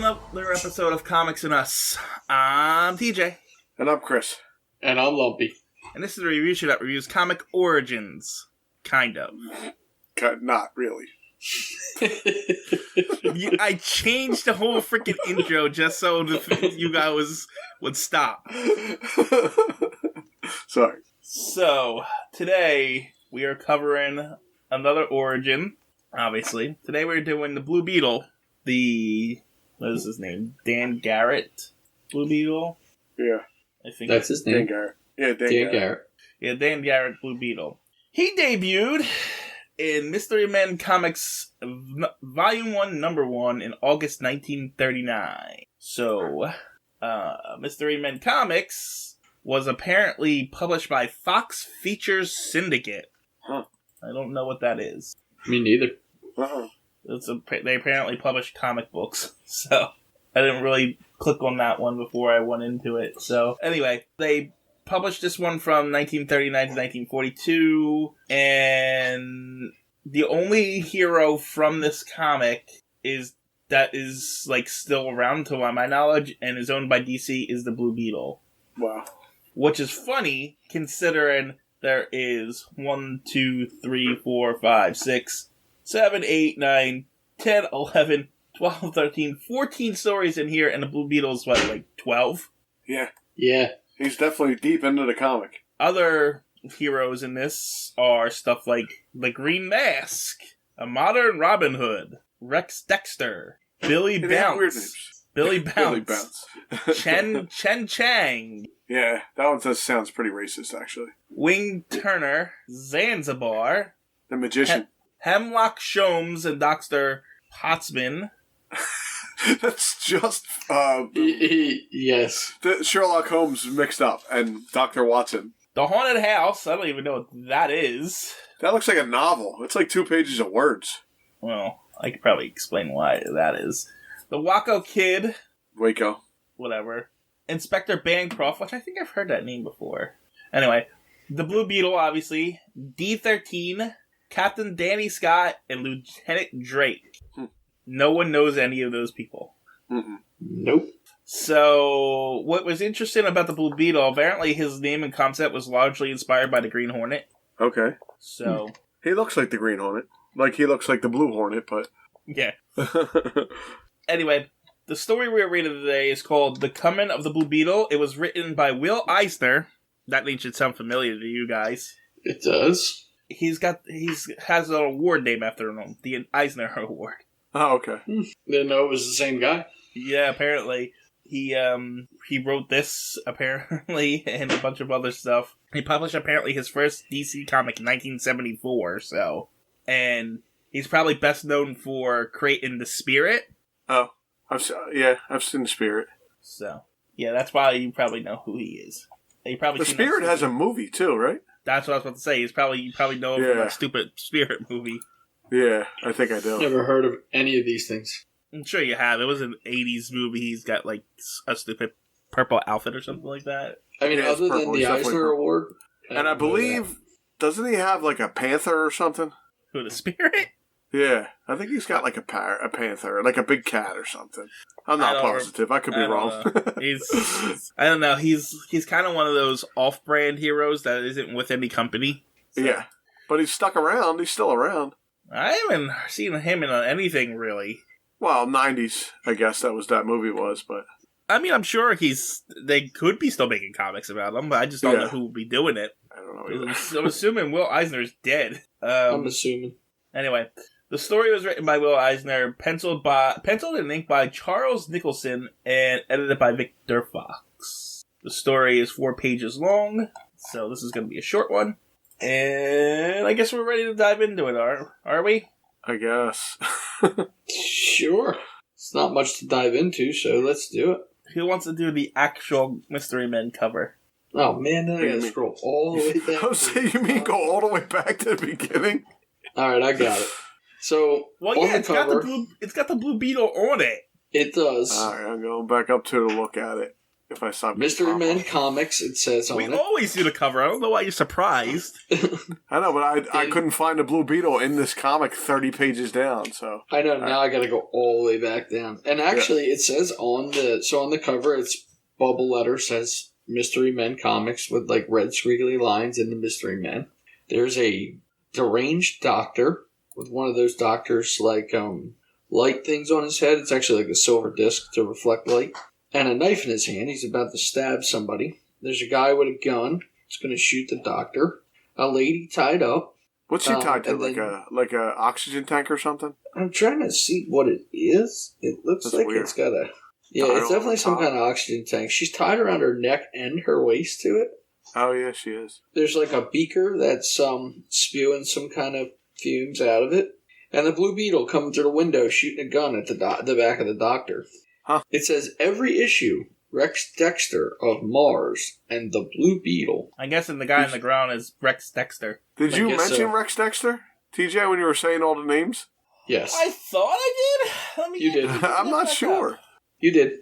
another episode of Comics and Us. I'm TJ. And I'm Chris. And I'm Lumpy. And this is a review show that reviews comic origins. Kind of. Not really. I changed the whole freaking intro just so you guys would stop. Sorry. So, today we are covering another origin, obviously. Today we're doing the Blue Beetle. What is his name? Dan Garrett? Blue Beetle? Yeah. I think that's his name. Dan Garrett. Yeah, Dan Garrett. Yeah, Dan Garrett, Blue Beetle. He debuted in Mystery Men Comics Volume 1, Number 1 in August 1939. So, Mystery Men Comics was apparently published by Fox Features Syndicate. Huh. I don't know what that is. Me neither. Uh-uh. They apparently publish comic books, so I didn't really click on that one before I went into it. So, anyway, they published this one from 1939 to 1942, and the only hero from this comic that is still around to my knowledge and is owned by DC is the Blue Beetle. Wow. Which is funny, considering there is 1, 2, 3, 4, 5, 6, 7, 8, 9, 10, 11, 12, 13, 14 stories in here, and the Blue Beetle's, 12? Yeah. Yeah. He's definitely deep into the comic. Other heroes in this are stuff like the Green Mask, a modern Robin Hood, Rex Dexter, Billy Bounce, Billy Bounce. Chen Chang. Yeah, that one sounds pretty racist, actually. Wing Turner, Zanzibar, The Magician. Hemlock Sholmes and Dr. Potsman. That's just yes. the Sherlock Holmes mixed up and Dr. Watson. The Haunted House. I don't even know what that is. That looks like a novel. It's like 2 pages of words. Well, I could probably explain why that is. The Waco Kid. Waco. Whatever. Inspector Bancroft, which I think I've heard that name before. Anyway, the Blue Beetle, obviously. D-13, Captain Danny Scott, and Lieutenant Drake. No one knows any of those people. Mm-mm. Nope. So, what was interesting about the Blue Beetle, apparently his name and concept was largely inspired by the Green Hornet. Okay. So... He looks like the Green Hornet. Like, he looks like the Blue Hornet, but... Yeah. Anyway, the story we're reading today is called The Coming of the Blue Beetle. It was written by Will Eisner. That name should sound familiar to you guys. It does. He has an award named after him, the Eisner Award. Oh, okay. Didn't know it was the same guy. Yeah, apparently. He wrote this, apparently, and a bunch of other stuff. He published, apparently, his first DC comic in 1974, so... And he's probably best known for creating The Spirit. Oh, I've seen The Spirit. So, yeah, that's why you probably know who he is. You probably The Spirit has a movie, too, right? That's what I was about to say. You probably know him from that stupid Spirit movie. Yeah, I think I do. Never heard of any of these things. I'm sure you have. It was an 80s movie. He's got, a stupid purple outfit or something like that. I mean, other than the Eisner Award. And I believe, doesn't he have, a panther or something? Who, the Spirit? Yeah, I think he's got, a panther, like a big cat or something. I'm not positive. I could be wrong. I don't know. He's kind of one of those off-brand heroes that isn't with any company. So. Yeah, but he's stuck around. He's still around. I haven't seen him in anything, really. Well, 90s, I guess that movie was, but... I mean, I'm sure they could be still making comics about him, but I just don't know who would be doing it. I don't know either. I'm assuming Will Eisner's dead. I'm assuming. Anyway, the story was written by Will Eisner, penciled and inked by Charles Nicholson, and edited by Victor Fox. The story is 4 pages long, so this is going to be a short one. And I guess we're ready to dive into it, are we? I guess. Sure. It's not much to dive into, so let's do it. Who wants to do the actual Mystery Men cover? Oh, man, then I gotta scroll all the way back. I was saying, you mean go all the way back to the beginning? Alright, I got it. So, it's got the Blue Beetle on it. It does. Alright, I'm going back up to look at it. If I saw Mystery Men Comics, it says on We it. always do the cover. I don't know why you're surprised. I know, but I couldn't find a Blue Beetle in this comic 30 pages down, so... I know, now I gotta go all the way back down. And actually, it says on the cover, it's bubble letter, says Mystery Men Comics with, like, red squiggly lines in the Mystery Men. There's a deranged doctor with one of those doctors, like, light things on his head. It's actually like a silver disc to reflect light. And a knife in his hand. He's about to stab somebody. There's a guy with a gun. He's going to shoot the doctor. A lady tied up. What's she tied to? Like a oxygen tank or something? I'm trying to see what it is. It looks That's like weird. it's got a... Yeah, it's definitely some kind of oxygen tank. She's tied around her neck and her waist to it. Oh, yeah, she is. There's like a beaker that's spewing some kind of fumes out of it. And the Blue Beetle coming through the window shooting a gun at the back of the doctor. Huh. It says, every issue, Rex Dexter of Mars and the Blue Beetle. I'm guessing the guy on the ground is Rex Dexter. Did you mention Rex Dexter, TJ, when you were saying all the names? Yes. I thought I did. You did. I'm not sure. You did.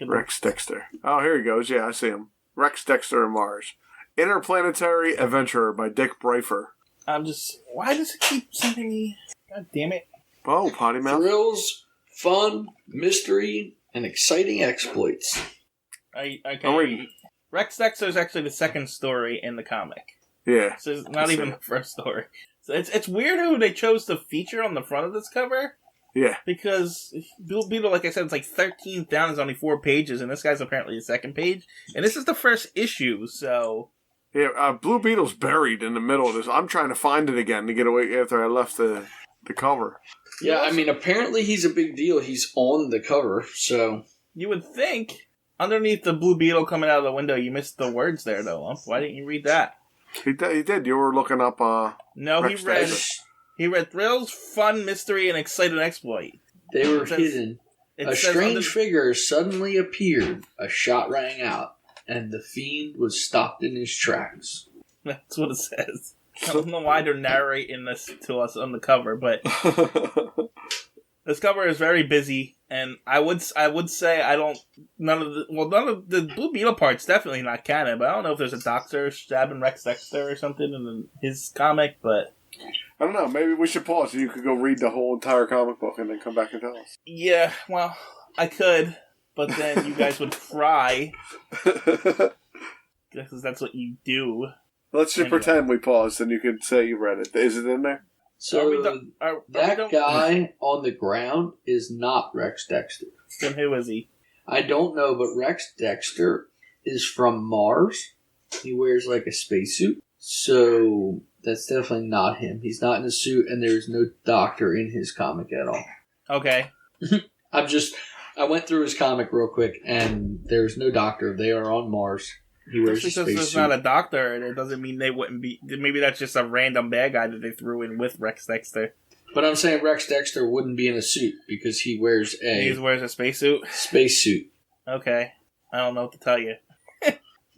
Rex Dexter. Oh, here he goes. Yeah, I see him. Rex Dexter of Mars. Interplanetary Adventurer by Dick Briefer. Why does it keep sending me? God damn it. Oh, potty mouth. Thrills, fun, mystery, and exciting exploits. Rex Dexter is actually the second story in the comic. Yeah. So it's not even the first story. So it's weird who they chose to feature on the front of this cover. Yeah. Because Blue Beetle, like I said, it's like 13 down, is only 4 pages, and this guy's apparently the second page. And this is the first issue, so... Yeah, Blue Beetle's buried in the middle of this. I'm trying to find it again to get away after I left the cover. Yeah, I mean, apparently he's a big deal. He's on the cover, so... You would think, underneath the Blue Beetle coming out of the window, you missed the words there, though, Lump. Why didn't you read that? He did. You were looking up, No, Rex he read Thrills, Fun, Mystery, and Exciting Exploit. They were hidden. A strange figure suddenly appeared. A shot rang out, and the fiend was stopped in his tracks. That's what it says. I don't know why they're narrating this to us on the cover, but this cover is very busy, and I would say none of the Blue Beetle part's definitely not canon, but I don't know if there's a doctor stabbing Rex Dexter or something in his comic, but I don't know. Maybe we should pause so you could go read the whole entire comic book and then come back and tell us. Yeah, well, I could, but then you guys would cry. Because that's what you do. Let's just pretend we paused and you could say you read it. Is it in there? So that guy on the ground is not Rex Dexter. Then who is he? I don't know, but Rex Dexter is from Mars. He wears like a spacesuit. So that's definitely not him. He's not in a suit, and there's no doctor in his comic at all. Okay. I went through his comic real quick, and there's no doctor. They are on Mars. He wears a spacesuit. There's not a doctor, and it doesn't mean they wouldn't be. Maybe that's just a random bad guy that they threw in with Rex Dexter. But I'm saying Rex Dexter wouldn't be in a suit because he wears a spacesuit. Spacesuit. Okay. I don't know what to tell you.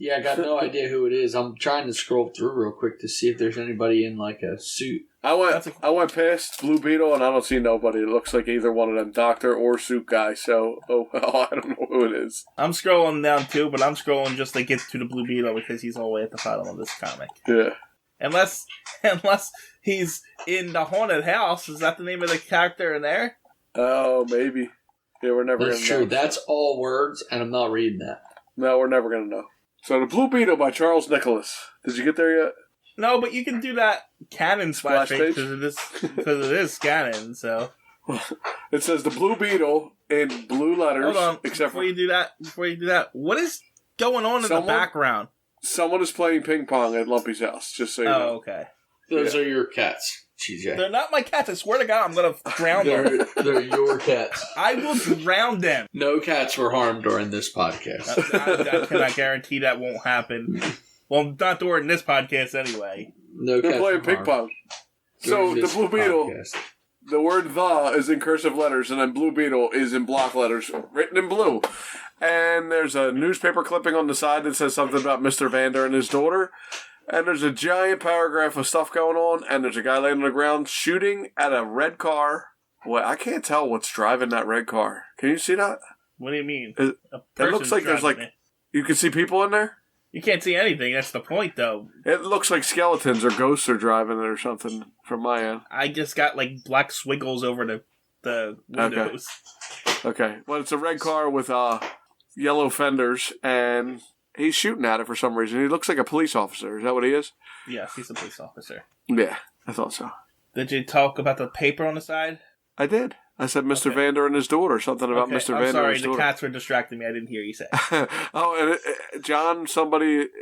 Yeah, I got no idea who it is. I'm trying to scroll through real quick to see if there's anybody in like a suit. I went past Blue Beetle and I don't see nobody. It looks like either one of them, doctor or suit guy. So, I don't know who it is. I'm scrolling down too, but I'm scrolling just to get to the Blue Beetle because he's all the way at the bottom of this comic. Yeah. Unless he's in the haunted house. Is that the name of the character in there? Oh, maybe. Yeah, we're never going to know. That's true. That's all words, and I'm not reading that. No, we're never going to know. So, The Blue Beetle by Charles Nicholas. Did you get there yet? No, but you can do that canon splash page because it is canon, so. It says The Blue Beetle in blue letters. Hold on, before you do that, what is going on in the background? Someone is playing ping pong at Lumpy's house, just so you know. Oh, okay. Those are your cats, TJ. They're not my cats, I swear to God, I'm going to drown them. They're your cats. I will drown them. No cats were harmed during this podcast. I cannot guarantee that won't happen. Well, not during this podcast anyway. No, they're playing ping pong. So, the Blue Beetle, the word "the" is in cursive letters, and then Blue Beetle is in block letters, written in blue. And there's a newspaper clipping on the side that says something about Mr. Vander and his daughter. And there's a giant paragraph of stuff going on, and there's a guy laying on the ground shooting at a red car. Well, I can't tell what's driving that red car. Can you see that? What do you mean? It looks like there's like... You can see people in there? You can't see anything. That's the point, though. It looks like skeletons or ghosts are driving it or something from my end. I just got, like, black squiggles over the windows. Okay. Well, it's a red car with yellow fenders, and he's shooting at it for some reason. He looks like a police officer. Is that what he is? Yes, he's a police officer. Yeah, I thought so. Did you talk about the paper on the side? I did. I said Mr. Vander and his daughter. Something about Mr. Vander and his daughter. I'm sorry, the cats were distracting me. I didn't hear you say. Oh, and John,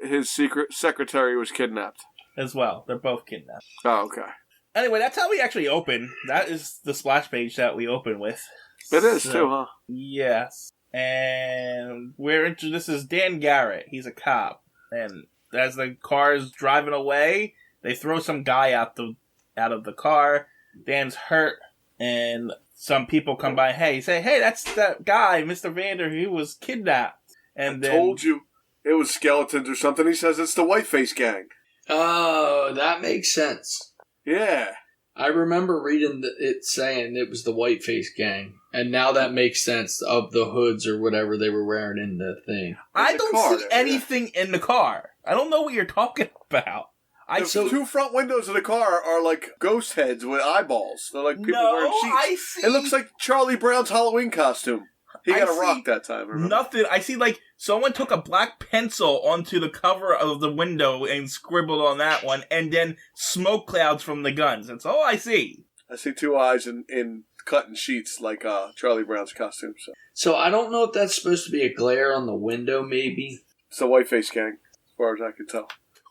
his secret secretary was kidnapped. As well. They're both kidnapped. Oh, okay. Anyway, that's how we actually open. That is the splash page that we open with. It is, too, huh? Yes. And this is Dan Garrett. He's a cop. And as the car's driving away, they throw some guy out of the car. Dan's hurt, and some people come by. Hey, that's that guy, Mr. Vander, who was kidnapped. And I told you it was skeletons or something. He says it's the Whiteface gang. Oh, that makes sense. Yeah. I remember reading it saying it was the Whiteface gang, and now that makes sense of the hoods or whatever they were wearing in the thing. I don't see anything in the car. I don't know what you're talking about. The two front windows of the car are like ghost heads with eyeballs. They're like people wearing sheets. It looks like Charlie Brown's Halloween costume. He got a rock that time. Remember? Nothing. I see like someone took a black pencil onto the cover of the window and scribbled on that one, and then smoke clouds from the guns. That's all I see. I see two eyes in cutting sheets like Charlie Brown's costume. So I don't know if that's supposed to be a glare on the window, maybe. It's the Whiteface gang, as far as I can tell.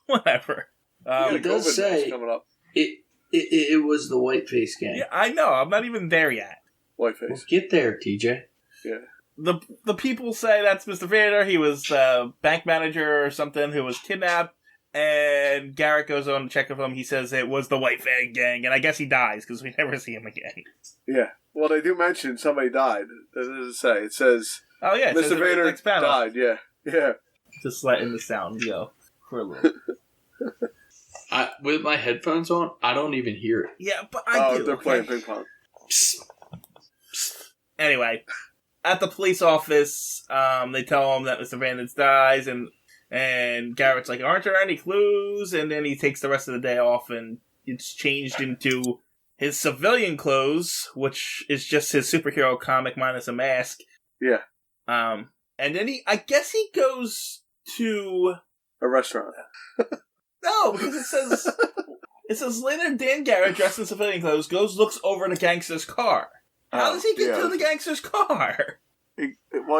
Whatever. It does say coming up. It was the Whiteface gang. Yeah, I know. I'm not even there yet. Whiteface. Well, get there, TJ. Yeah. The people say that's Mr. Vander. He was the bank manager or something who was kidnapped. And Garrett goes on to check with him. He says it was the Whiteface gang. And I guess he dies because we never see him again. Yeah. Well, they do mention somebody died. What does it say? It says... Oh, yeah. Mr. Vander died. Yeah. Yeah. Just letting the sound go for a little. With my headphones on, I don't even hear it. Yeah, but I do. They're playing ping pong. Anyway, at the police office, they tell him that Mr. Vander dies, and Garrett's like, aren't there any clues? And then he takes the rest of the day off, and it's changed into his civilian clothes, which is just his superhero comic minus a mask. Yeah. And then I guess he goes to... a restaurant. No, because it says later Dan Garrett, dressed in civilian clothes, looks over the gangster's car. How does he get to the gangster's car? He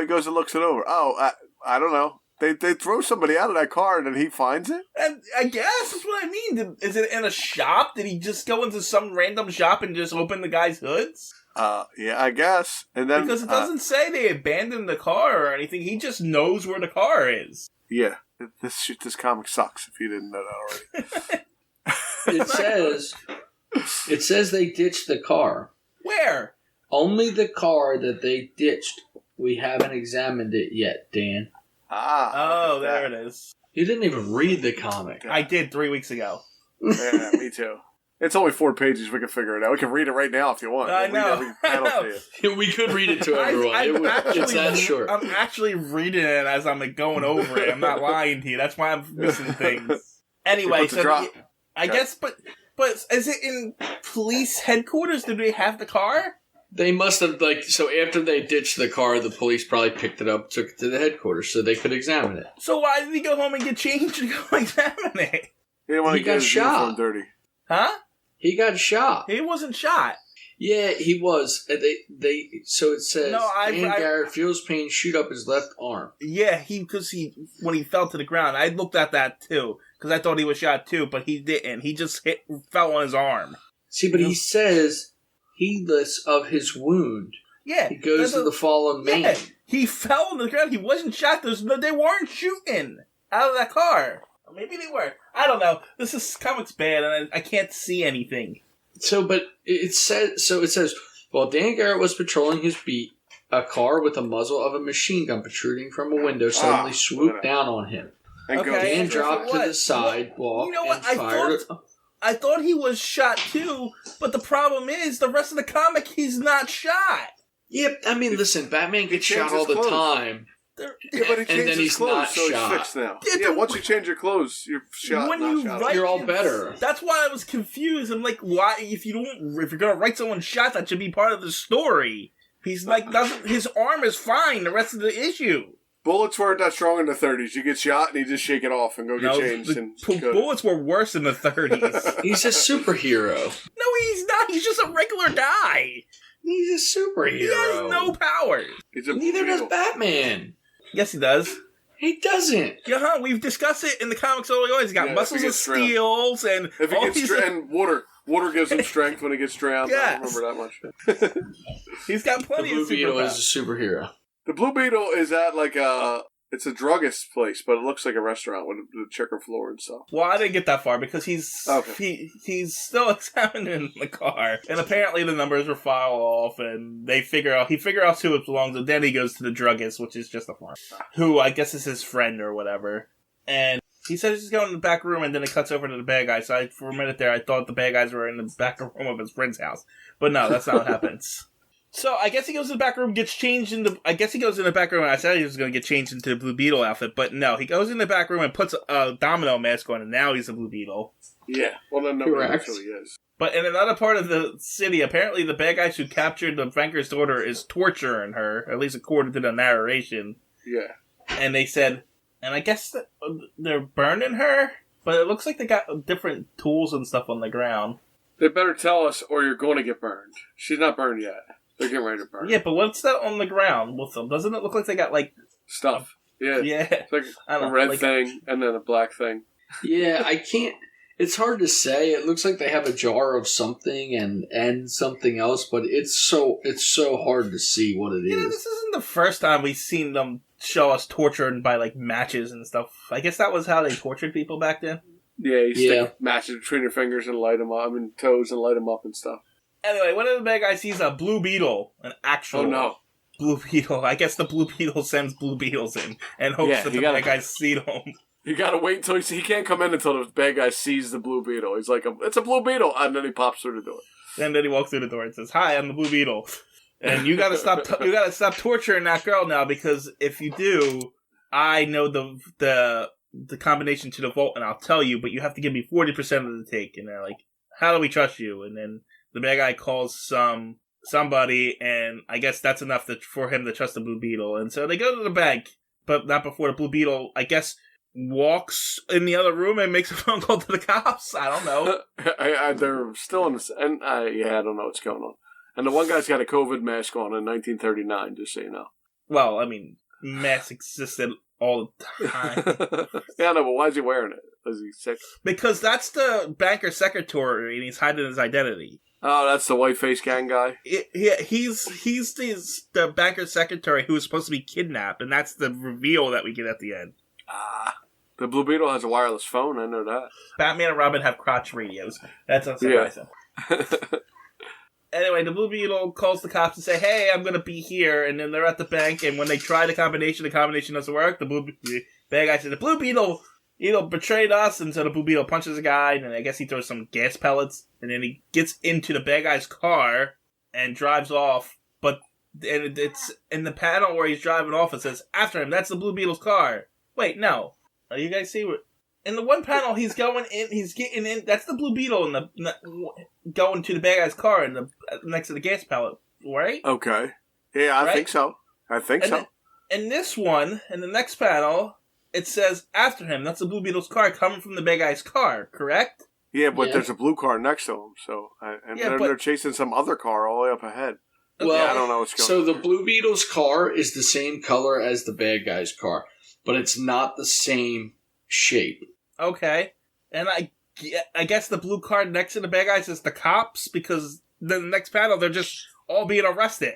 goes and looks it over. Oh, I don't know. They throw somebody out of that car and then he finds it? And I guess that's what I mean. Is it in a shop? Did he just go into some random shop and just open the guy's hoods? Yeah, I guess. And then because it doesn't say they abandoned the car or anything. He just knows where the car is. Yeah. This comic sucks, if you didn't know that already. It says they ditched the car. Where? Only the car that they ditched. We haven't examined it yet, Dan. Oh, there it is. You didn't even read the comic. I did 3 weeks ago. Yeah, me too. It's only 4 pages. We can figure it out. We can read it right now if you want. I know. We could read it to everyone. It's that short. I'm actually reading it as I'm going over it. I'm not lying to you. That's why I'm missing things. Anyway, so I guess, but is it in police headquarters? Did they have the car? They must have, so after they ditched the car, the police probably picked it up, took it to the headquarters so they could examine it. So why did he go home and get changed and go examine it? He didn't want to get his uniform dirty. Huh? He got shot. He wasn't shot. Yeah, he was. So it says, Dan Garrett feels pain shoot up his left arm. Yeah, when he fell to the ground, I looked at that too, because I thought he was shot too, but he didn't. He just fell on his arm. See, but he says, heedless of his wound. Yeah. He goes to the fallen man. Yeah, he fell on the ground. He wasn't shot. They weren't shooting out of that car. Or maybe they were. I don't know. This comic's bad, and I can't see anything. So, but it says, while Dan Garrett was patrolling his beat, a car with a muzzle of a machine gun protruding from a window suddenly swooped down on him. Okay. Dan dropped to the sidewalk and fired. I thought he was shot too, but the problem is, the rest of the comic, he's not shot. Yep, I mean, listen, Batman gets shot all the time. Yeah, but he changed his clothes, so he's fixed now. Yeah, once you change your clothes, you're shot. You're all better. That's why I was confused. I'm like, why? If you're gonna write someone shot, that should be part of the story. He's like, his arm is fine. The rest of the issue. Bullets weren't that strong in the 30s. You get shot and you just shake it off and go get changed. Bullets were worse in the 30s. He's a superhero. No, he's not. He's just a regular guy. He's a superhero. He has no powers. Neither does Batman. Yes, he does. He doesn't. Yeah, we've discussed it in the comics early on. He's got muscles of steels and if he gets and water gives him strength when he gets drowned. Yes. I don't remember that much. He's got plenty of superpowers. The Blue Beetle is a superhero. The Blue Beetle is at like it's a druggist's place, but it looks like a restaurant with the chicken floor and stuff. Well, I didn't get that far because he's still examining the car, and apparently the numbers were filed off, and he figure out who it belongs to. Then he goes to the druggist, which is just a farm, who I guess is his friend or whatever. And he said he's just going in the back room, and then it cuts over to the bad guy. So for a minute there, I thought the bad guys were in the back room of his friend's house, but no, that's not what happens. So, I guess he goes to the back room, gets changed into... I guess he goes in the back room, and I said he was going to get changed into the Blue Beetle outfit, but no, he goes in the back room and puts a domino mask on, and now he's a Blue Beetle. Yeah, well, then no, actually is. But in another part of the city, apparently the bad guys who captured the banker's daughter is torturing her, at least according to the narration. Yeah. And they said... And I guess they're burning her, but it looks like they got different tools and stuff on the ground. They better tell us, or you're going to get burned. She's not burned yet. They're getting ready to burn. Yeah, but what's that on the ground with them? Doesn't it look like they got, like... Stuff. Yeah. Yeah. It's like a red thing and then a black thing. Yeah, I can't... It's hard to say. It looks like they have a jar of something and something else, but it's so hard to see what it is. This isn't the first time we've seen them show us tortured by, like, matches and stuff. I guess that was how they tortured people back then. Yeah, you stick matches between your fingers and light them up, toes and light them up and stuff. Anyway, one of the bad guys sees a Blue Beetle, an actual Blue Beetle. I guess the Blue Beetle sends Blue Beetles in and hopes that the bad guys see them. You gotta wait until he can't come in until the bad guy sees the Blue Beetle. He's like, it's a Blue Beetle, and then he pops through the door. And then he walks through the door and says, "Hi, I'm the Blue Beetle, and you gotta stop. You gotta stop torturing that girl now, because if you do, I know the combination to the vault, and I'll tell you. But you have to give me 40% of the take." And they're like, "How do we trust you?" And then the bad guy calls somebody, and I guess that's enough for him to trust the Blue Beetle. And so they go to the bank, but not before the Blue Beetle, I guess, walks in the other room and makes a phone call to the cops. I don't know. They're still in the... And I don't know what's going on. And the one guy's got a COVID mask on in 1939, just so you know. Well, I mean, masks existed all the time. Yeah, no, but why is he wearing it? Is he sick? Because that's the banker's secretary, and he's hiding his identity. Oh, that's the white-faced gang guy? He's the banker's secretary who was supposed to be kidnapped, and that's the reveal that we get at the end. The Blue Beetle has a wireless phone, I know that. Batman and Robin have crotch radios. That's unsurprising. Yeah. Anyway, the Blue Beetle calls the cops and say, "Hey, I'm going to be here," and then they're at the bank, and when they try the combination doesn't work. The bad guy says, "The Blue Beetle betrayed us," and so the Blue Beetle punches a guy, and I guess he throws some gas pellets, and then he gets into the bad guy's car and drives off, and it's in the panel where he's driving off, it says, "After him, that's the Blue Beetle's car." Wait, no. You guys see what... In the one panel, he's going in, he's getting in, that's the Blue Beetle going to the bad guy's car next to the gas pellet, right? Okay. Yeah, I think so. In this one, in the next panel, it says, "After him, that's the Blue Beetle's car coming from the bad guy's car," correct? Yeah, but there's a blue car next to him, so... they're chasing some other car all the way up ahead. Well, I don't know what's going on. So the Blue Beetle's car is the same color as the bad guy's car, but it's not the same shape. Okay. And I guess the blue car next to the bad guys is the cops, because then the next panel, they're just all being arrested.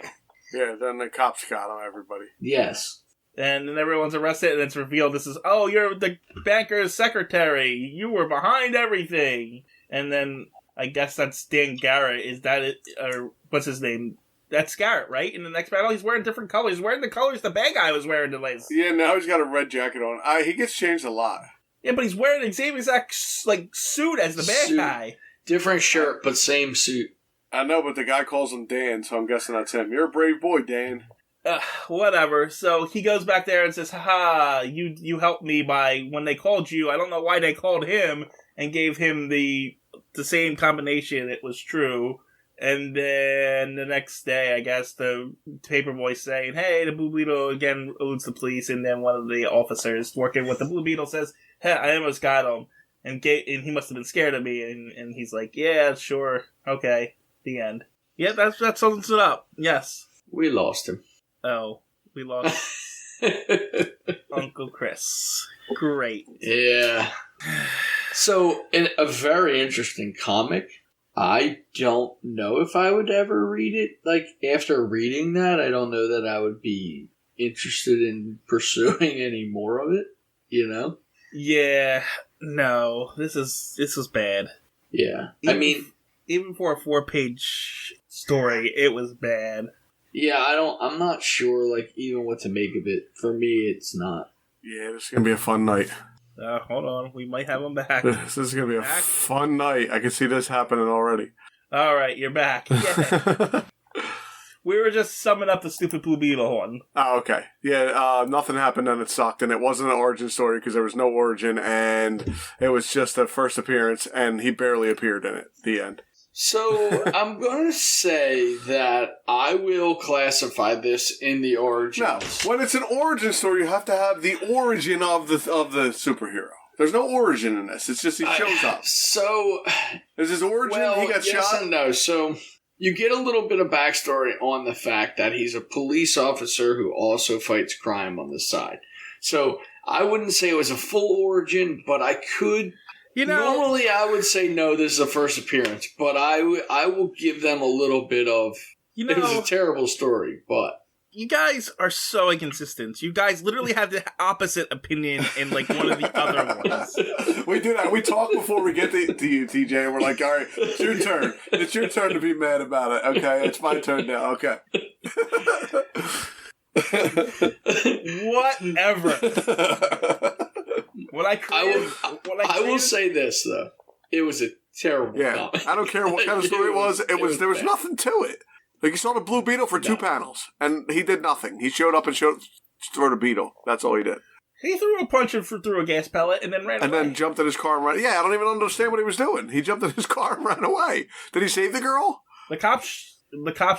Yeah, then the cops got on everybody. Yes. And then everyone's arrested, and it's revealed you're the banker's secretary. You were behind everything. And then I guess that's Dan Garrett. Is that it? Or what's his name? That's Garrett, right? In the next battle, he's wearing different colors. He's wearing the colors the bad guy was wearing the last. Yeah, now he's got a red jacket on. He gets changed a lot. Yeah, but he's wearing the same exact suit as the bad guy. Different shirt, but same suit. I know, but the guy calls him Dan, so I'm guessing that's him. You're a brave boy, Dan. Whatever. So he goes back there and says, haha, you helped me by when they called you. I don't know why they called him and gave him the same combination. It was true. And then the next day, I guess, the paper boy's saying, hey, the Blue Beetle again eludes the police. And then one of the officers working with the Blue Beetle says, hey, I almost got him. And he must have been scared of me. And he's like, yeah, sure. Okay. The end. Yeah, that sums it up. Yes. We lost him. Oh, we lost Uncle Chris. Great. Yeah. So, in a very interesting comic, I don't know if I would ever read it. Like, after reading that, I don't know that I would be interested in pursuing any more of it, you know? Yeah, no, this was bad. Yeah. Even for a 4-page story, it was bad. Yeah, I'm not sure, like, even what to make of it. For me, it's not. Yeah, this is going to be a fun night. Hold on, we might have him back. This is going to be a fun night. I can see this happening already. All right, you're back. Yeah. We were just summing up the stupid Blue Beetle one. Oh, okay. Yeah, nothing happened and it sucked, and it wasn't an origin story because there was no origin, and it was just a first appearance, and he barely appeared in it. The end. So, I'm going to say that I will classify this in the origins. No, when it's an origin story, you have to have the origin of the superhero. There's no origin in this. It's just he shows up. So, is his origin? Well, he got yes shot? And no. So, you get a little bit of backstory on the fact that he's a police officer who also fights crime on the side. So, I wouldn't say it was a full origin, but I could... Normally, I would say no, this is a first appearance, but I will give them a little bit of... it was a terrible story, but... You guys are so inconsistent. You guys literally have the opposite opinion in, like, one of the other ones. We do that. We talk before we get to you, TJ, and we're like, all right, it's your turn. It's your turn to be mad about it. Okay, it's my turn now. Okay. Whatever. I will say this, though. It was a terrible comic. I don't care what kind of story it was. There was nothing to it. Like, you saw the Blue Beetle for 2 panels, and he did nothing. He showed up and threw the beetle. That's all he did. He threw a punch and threw a gas pellet and then ran away. And then jumped in his car and ran. Yeah, I don't even understand what he was doing. He jumped in his car and ran away. Did he save the girl? The cops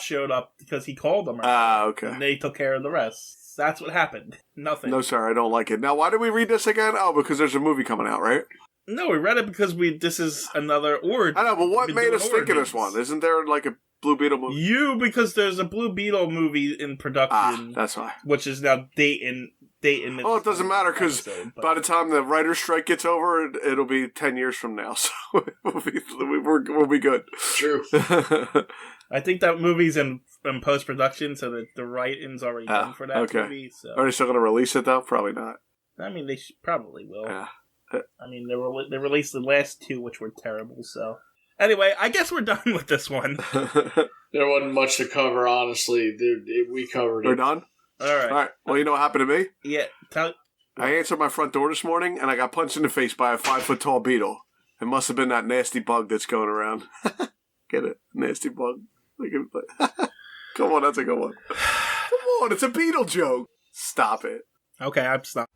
showed up because he called them. Okay. And they took care of the rest. That's what happened. Nothing. No, sir, I don't like it. Now, why did we read this again? Oh, because there's a movie coming out, right? No, we read it because this is another origin. I know, but what made us think of this one? Isn't there like a Blue Beetle movie? Because there's a Blue Beetle movie in production. That's why. Which is now dating. Oh, it doesn't matter because by the time the writer's strike gets over, it'll be 10 years from now, so we'll be good. True. I think that movie's in post-production, so that the writing's already done for that movie. So. Are they still going to release it, though? Probably not. I mean, they probably will. Yeah. I mean, they released the last 2, which were terrible, so... Anyway, I guess we're done with this one. There wasn't much to cover, honestly. We covered it. We're done? All right. Well, you know what happened to me? Yeah. I answered my front door this morning, and I got punched in the face by a 5-foot-tall beetle. It must have been that nasty bug that's going around. Get it? Nasty bug. Come on, that's a good one. Come on, it's a beetle joke. Stop it. Okay, I'm stopping.